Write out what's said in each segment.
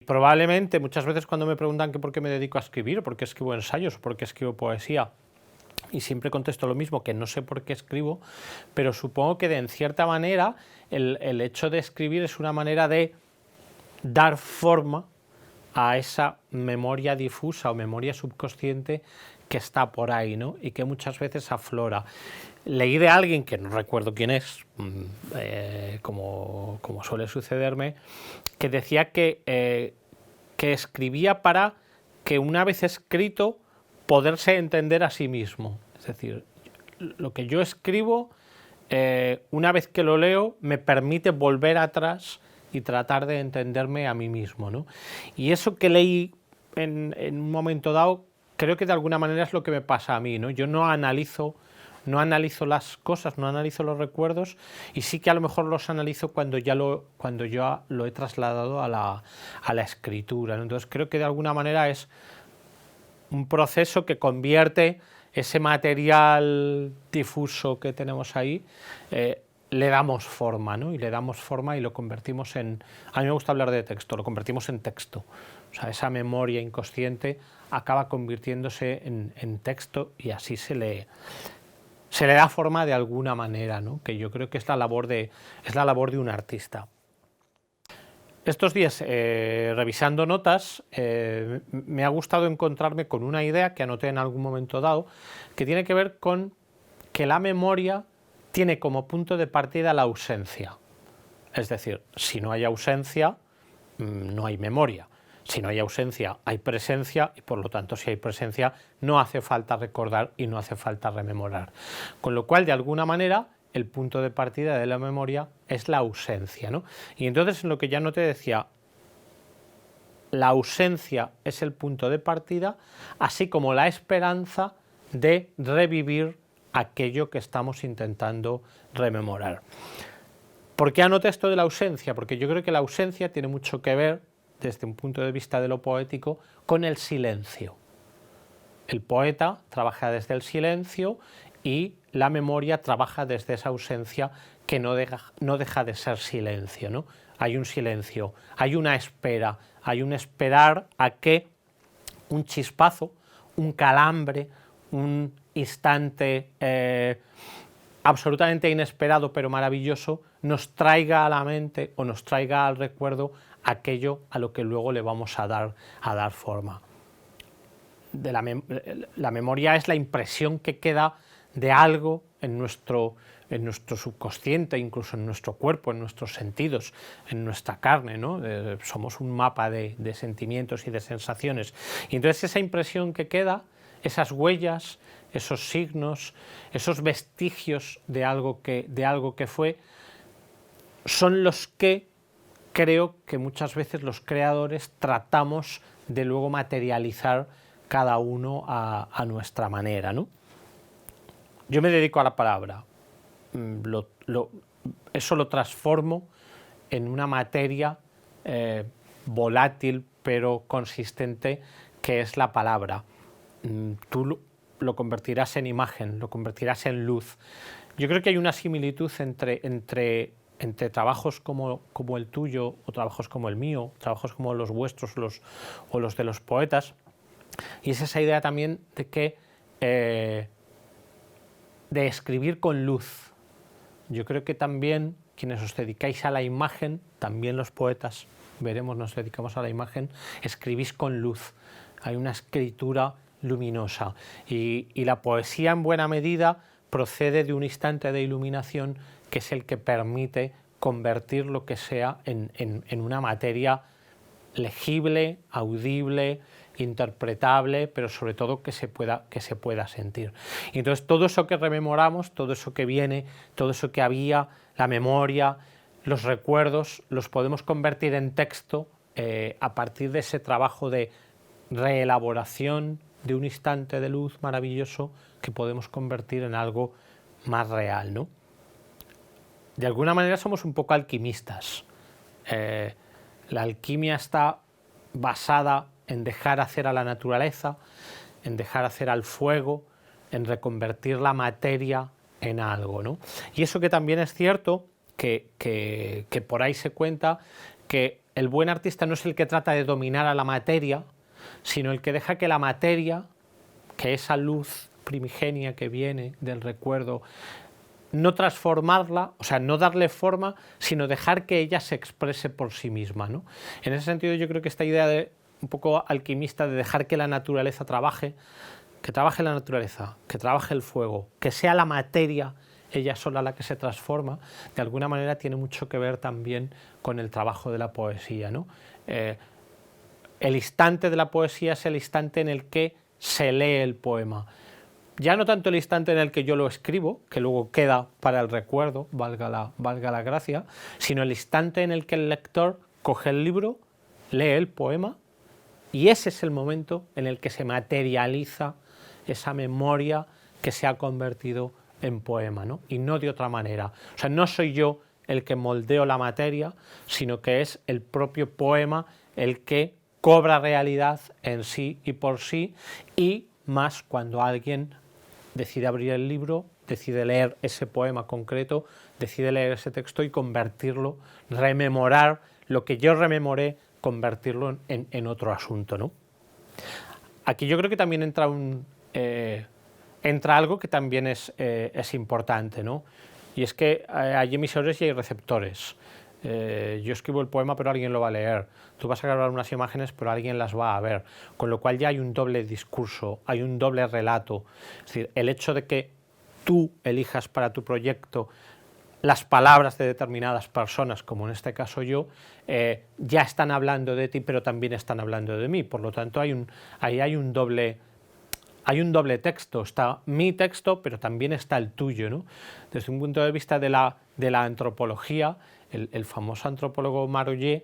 Probablemente muchas veces cuando me preguntan que por qué me dedico a escribir, por qué escribo ensayos, por qué escribo poesía, y siempre contesto lo mismo, que no sé por qué escribo, pero supongo que en cierta manera el hecho de escribir es una manera de dar forma a esa memoria difusa o memoria subconsciente que está por ahí, ¿no? Y que muchas veces aflora. Leí de alguien, que no recuerdo quién es, como suele sucederme, que decía que escribía para que una vez escrito poderse entender a sí mismo. Es decir, lo que yo escribo, una vez que lo leo, me permite volver atrás y tratar de entenderme a mí mismo, ¿no? Y eso que leí en un momento dado, creo que de alguna manera es lo que me pasa a mí, ¿no? Yo no analizo las cosas, no analizo los recuerdos, y sí que a lo mejor los analizo cuando ya lo he trasladado a la escritura, ¿no? Entonces creo que de alguna manera es un proceso que convierte ese material difuso que tenemos ahí, le damos forma, ¿no? Y le damos forma y lo convertimos en... A mí me gusta hablar de texto, lo convertimos en texto. O sea, esa memoria inconsciente acaba convirtiéndose en texto, y así se le da forma de alguna manera, ¿no? Que yo creo que es la labor de un artista. Estos días, revisando notas, me ha gustado encontrarme con una idea que anoté en algún momento dado, que tiene que ver con que la memoria tiene como punto de partida la ausencia. Es decir, si no hay ausencia, no hay memoria. Si no hay ausencia, hay presencia, y por lo tanto, si hay presencia, no hace falta recordar y no hace falta rememorar. Con lo cual, de alguna manera, el punto de partida de la memoria es la ausencia, ¿no? Y entonces, en lo que ya no te decía, la ausencia es el punto de partida, así como la esperanza de revivir aquello que estamos intentando rememorar. ¿Por qué anoté esto de la ausencia? Porque yo creo que la ausencia tiene mucho que ver, desde un punto de vista de lo poético, con el silencio. El poeta trabaja desde el silencio y la memoria trabaja desde esa ausencia que no deja de ser silencio, ¿no? Hay un silencio, hay una espera, hay un esperar a que un chispazo, un calambre, un instante absolutamente inesperado pero maravilloso nos traiga a la mente o nos traiga al recuerdo aquello a lo que luego le vamos a dar forma. La memoria es la impresión que queda de algo en nuestro subconsciente, incluso en nuestro cuerpo, en nuestros sentidos, en nuestra carne, ¿no? Somos un mapa de sentimientos y de sensaciones. Y entonces esa impresión que queda, esas huellas, esos signos, esos vestigios de algo que fue, son los que creo que muchas veces los creadores tratamos de luego materializar cada uno a nuestra manera, ¿no? Yo me dedico a la palabra, eso lo transformo en una materia volátil pero consistente, que es la palabra. Tú lo convertirás en imagen, lo convertirás en luz. Yo creo que hay una similitud entre trabajos como el tuyo, o trabajos como el mío, trabajos como los vuestros o los de los poetas, y es esa idea también de que de escribir con luz. Yo creo que también quienes os dedicáis a la imagen, también los poetas, veremos, nos dedicamos a la imagen, escribís con luz. Hay una escritura luminosa, y la poesía en buena medida procede de un instante de iluminación que es el que permite convertir lo que sea en una materia legible, audible, interpretable, pero sobre todo que se pueda sentir. Y entonces todo eso que rememoramos, todo eso que viene, todo eso que había, la memoria, los recuerdos, los podemos convertir en texto a partir de ese trabajo de reelaboración de un instante de luz maravilloso que podemos convertir en algo más real, ¿no? De alguna manera somos un poco alquimistas. La alquimia está basada en dejar hacer a la naturaleza, en dejar hacer al fuego, en reconvertir la materia en algo, ¿no? Y eso que también es cierto, que por ahí se cuenta que el buen artista no es el que trata de dominar a la materia, sino el que deja que la materia, que esa luz primigenia que viene del recuerdo, no transformarla, o sea, no darle forma, sino dejar que ella se exprese por sí misma, ¿no? En ese sentido yo creo que esta idea de un poco alquimista de dejar que la naturaleza trabaje, que trabaje la naturaleza, que trabaje el fuego, que sea la materia ella sola la que se transforma, de alguna manera tiene mucho que ver también con el trabajo de la poesía, ¿no? El instante de la poesía es el instante en el que se lee el poema. Ya no tanto el instante en el que yo lo escribo, que luego queda para el recuerdo, valga la gracia, sino el instante en el que el lector coge el libro, lee el poema, y ese es el momento en el que se materializa esa memoria que se ha convertido en poema, ¿no? Y no de otra manera. O sea, no soy yo el que moldeo la materia, sino que es el propio poema el que cobra realidad en sí y por sí, y más cuando alguien decide abrir el libro, decide leer ese poema concreto, decide leer ese texto y convertirlo, rememorar lo que yo rememoré, convertirlo en otro asunto, ¿no? Aquí yo creo que también entra algo que también es importante, ¿no? Y es que hay emisores y hay receptores. Yo escribo el poema pero alguien lo va a leer, tú vas a grabar unas imágenes pero alguien las va a ver, con lo cual ya hay un doble discurso, hay un doble relato. Es decir, el hecho de que tú elijas para tu proyecto las palabras de determinadas personas, como en este caso yo, ya están hablando de ti pero también están hablando de mí, por lo tanto ahí hay un doble texto, está mi texto, pero también está el tuyo, ¿no? Desde un punto de vista de la antropología, el famoso antropólogo Marollet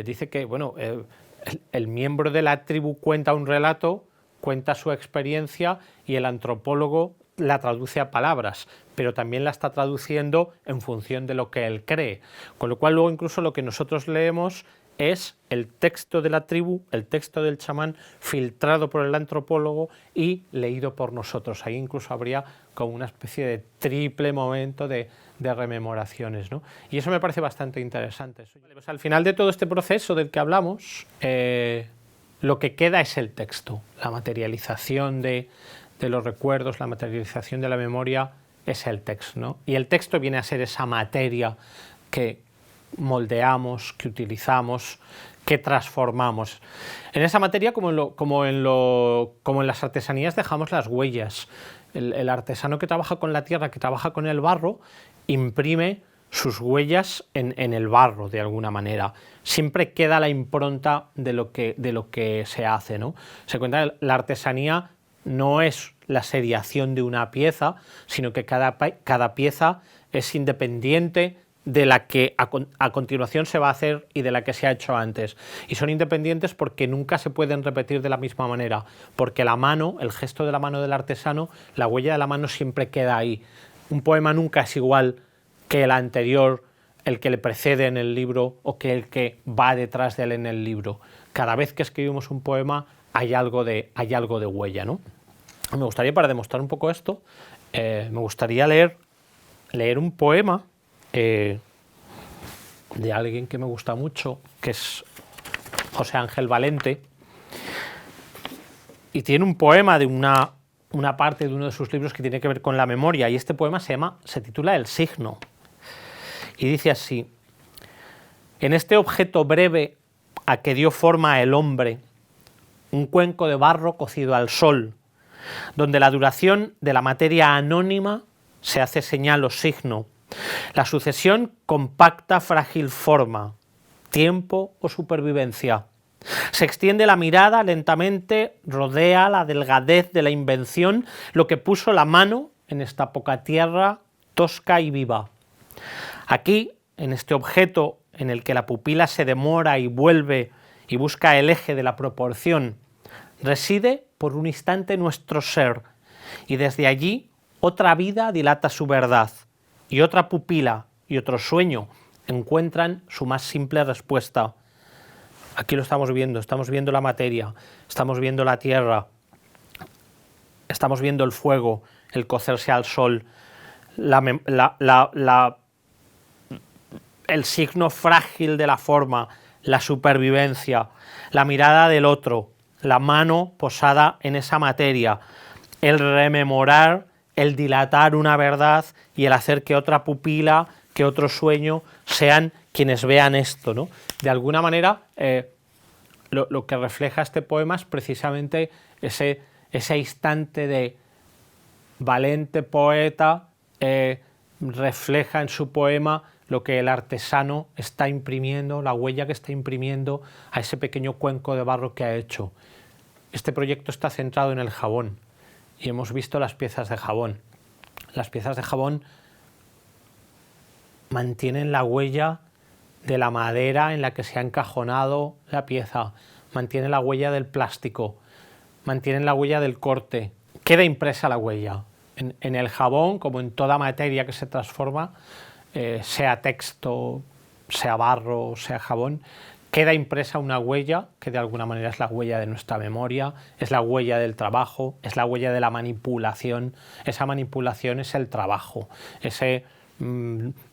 dice que bueno, el miembro de la tribu cuenta un relato, cuenta su experiencia y el antropólogo la traduce a palabras, pero también la está traduciendo en función de lo que él cree. Con lo cual luego incluso lo que nosotros leemos es el texto de la tribu, el texto del chamán, filtrado por el antropólogo y leído por nosotros. Ahí incluso habría como una especie de triple momento de rememoraciones, ¿no? Y eso me parece bastante interesante. Pues al final de todo este proceso del que hablamos, lo que queda es el texto, la materialización de los recuerdos, la materialización de la memoria es el texto, ¿no? Y el texto viene a ser esa materia que moldeamos, que utilizamos, que transformamos. En esa materia, como en las artesanías, dejamos las huellas. El artesano que trabaja con la tierra, que trabaja con el barro, imprime sus huellas en el barro, de alguna manera. Siempre queda la impronta de lo que se hace, ¿no? Se cuenta que la artesanía no es la seriación de una pieza, sino que cada pieza es independiente de la que a continuación se va a hacer y de la que se ha hecho antes. Y son independientes porque nunca se pueden repetir de la misma manera, porque la mano, el gesto de la mano del artesano, la huella de la mano siempre queda ahí. Un poema nunca es igual que el anterior, el que le precede en el libro o que el que va detrás de él en el libro. Cada vez que escribimos un poema hay algo de huella, ¿no? Me gustaría, para demostrar un poco esto, me gustaría leer un poema de alguien que me gusta mucho, que es José Ángel Valente, y tiene un poema de una parte de uno de sus libros que tiene que ver con la memoria, y este poema se titula El signo, y dice así: en este objeto breve a que dio forma el hombre, un cuenco de barro cocido al sol, donde la duración de la materia anónima se hace señal o signo, la sucesión compacta frágil forma, tiempo o supervivencia. Se extiende la mirada lentamente, rodea la delgadez de la invención, lo que puso la mano en esta poca tierra tosca y viva. Aquí, en este objeto en el que la pupila se demora y vuelve y busca el eje de la proporción, reside por un instante nuestro ser, y desde allí otra vida dilata su verdad, y otra pupila y otro sueño encuentran su más simple respuesta. Aquí lo estamos viendo la materia, estamos viendo la tierra, estamos viendo el fuego, el cocerse al sol, el signo frágil de la forma, la supervivencia, la mirada del otro, la mano posada en esa materia, el rememorar, el dilatar una verdad y el hacer que otra pupila, que otro sueño sean quienes vean esto, ¿no? De alguna manera, lo que refleja este poema es precisamente ese instante de valente poeta, refleja en su poema lo que el artesano está imprimiendo, la huella que está imprimiendo a ese pequeño cuenco de barro que ha hecho. Este proyecto está centrado en el jabón y hemos visto las piezas de jabón. Las piezas de jabón mantienen la huella de la madera en la que se ha encajonado la pieza, mantienen la huella del plástico, mantienen la huella del corte. Queda impresa la huella. En el jabón, como en toda materia que se transforma, sea texto, sea barro, sea jabón, queda impresa una huella que de alguna manera es la huella de nuestra memoria, es la huella del trabajo, es la huella de la manipulación. Esa manipulación es el trabajo, ese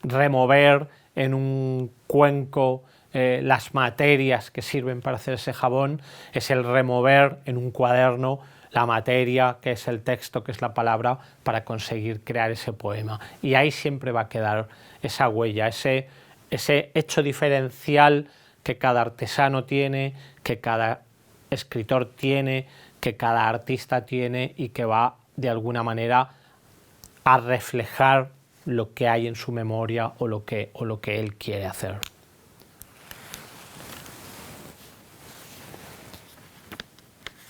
remover en un cuenco las materias que sirven para hacer ese jabón, es el remover en un cuaderno la materia, que es el texto, que es la palabra, para conseguir crear ese poema. Y ahí siempre va a quedar esa huella, ese hecho diferencial que cada artesano tiene, que cada escritor tiene, que cada artista tiene y que va de alguna manera a reflejar lo que hay en su memoria o lo que él quiere hacer.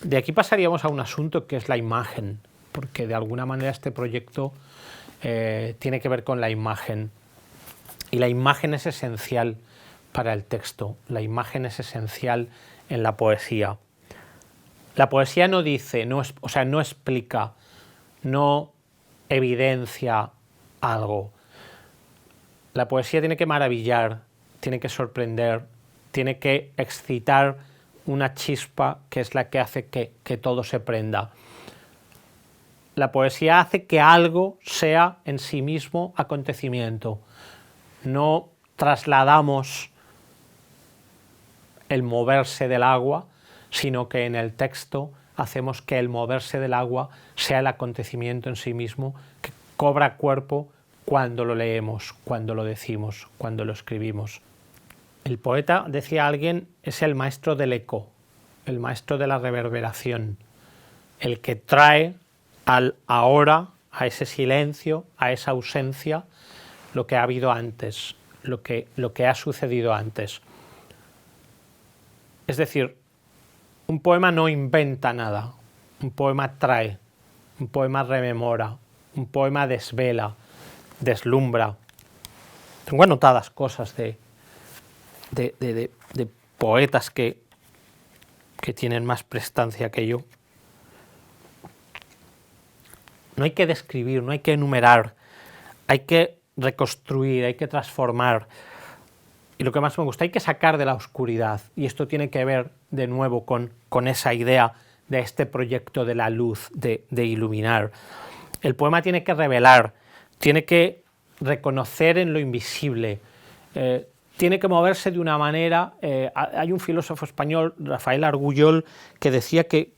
De aquí pasaríamos a un asunto que es la imagen, porque de alguna manera este proyecto tiene que ver con la imagen. Y la imagen es esencial para el texto, la imagen es esencial en la poesía. La poesía no dice, no explica, no evidencia algo. La poesía tiene que maravillar, tiene que sorprender, tiene que excitar una chispa que es la que hace que todo se prenda. La poesía hace que algo sea en sí mismo acontecimiento. No trasladamos el moverse del agua, sino que en el texto hacemos que el moverse del agua sea el acontecimiento en sí mismo, que cobra cuerpo cuando lo leemos, cuando lo decimos, cuando lo escribimos. El poeta, decía alguien, es el maestro del eco, el maestro de la reverberación, el que trae al ahora, a ese silencio, a esa ausencia, lo que ha habido antes, lo que ha sucedido antes. Es decir, un poema no inventa nada, un poema trae, un poema rememora, un poema desvela, deslumbra. Tengo anotadas cosas de poetas que tienen más prestancia que yo. No hay que describir, no hay que enumerar, hay que reconstruir, hay que transformar. Y lo que más me gusta, hay que sacar de la oscuridad. Y esto tiene que ver de nuevo con esa idea de este proyecto de la luz, de iluminar. El poema tiene que revelar, tiene que reconocer en lo invisible, tiene que moverse de una manera. Hay un filósofo español, Rafael Argullol, que decía que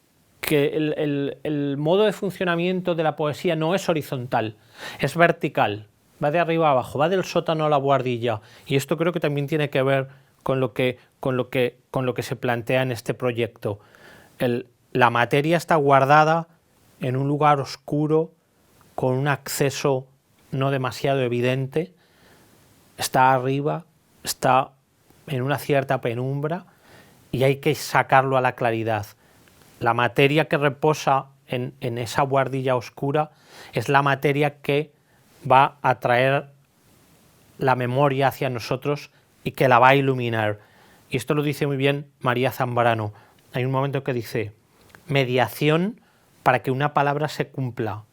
el modo de funcionamiento de la poesía no es horizontal, es vertical, va de arriba a abajo, va del sótano a la buhardilla, y esto creo que también tiene que ver con lo que se plantea en este proyecto. La materia está guardada en un lugar oscuro, con un acceso no demasiado evidente, está arriba, está en una cierta penumbra y hay que sacarlo a la claridad. La materia que reposa en esa buhardilla oscura es la materia que va a traer la memoria hacia nosotros y que la va a iluminar. Y esto lo dice muy bien María Zambrano. Hay un momento que dice: mediación para que una palabra se cumpla,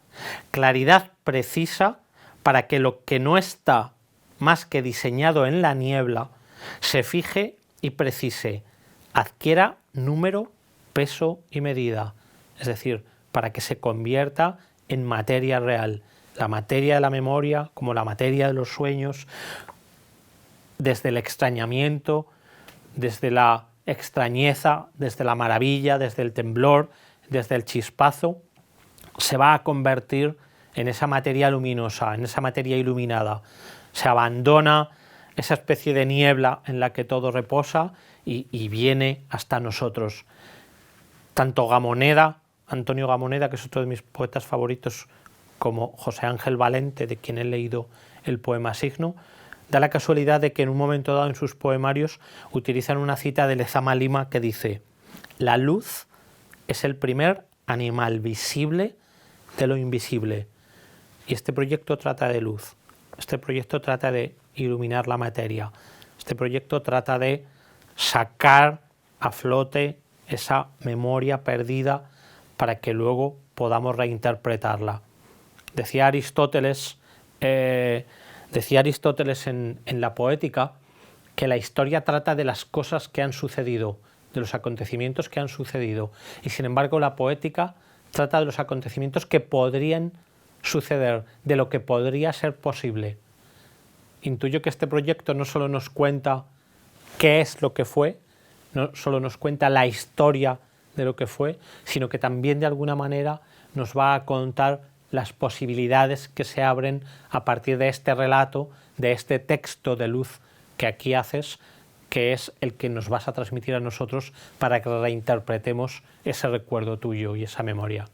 claridad precisa para que lo que no está más que diseñado en la niebla se fije y precise, adquiera número, peso y medida, es decir, para que se convierta en materia real, la materia de la memoria como la materia de los sueños, desde el extrañamiento, desde la extrañeza, desde la maravilla, desde el temblor, desde el chispazo, se va a convertir en esa materia luminosa, en esa materia iluminada. Se abandona esa especie de niebla en la que todo reposa y viene hasta nosotros. Tanto Gamoneda, Antonio Gamoneda, que es otro de mis poetas favoritos, como José Ángel Valente, de quien he leído el poema Signo, da la casualidad de que en un momento dado en sus poemarios utilizan una cita de Lezama Lima que dice: la luz es el primer animal visible de lo invisible. Y este proyecto trata de luz, este proyecto trata de iluminar la materia, este proyecto trata de sacar a flote esa memoria perdida para que luego podamos reinterpretarla. Decía Aristóteles en la Poética que la historia trata de las cosas que han sucedido, de los acontecimientos que han sucedido, y sin embargo la poética trata de los acontecimientos que podrían suceder, de lo que podría ser posible. Intuyo que este proyecto no solo nos cuenta qué es lo que fue, no solo nos cuenta la historia de lo que fue, sino que también de alguna manera nos va a contar las posibilidades que se abren a partir de este relato, de este texto de luz que aquí haces, que es el que nos vas a transmitir a nosotros para que reinterpretemos ese recuerdo tuyo y esa memoria.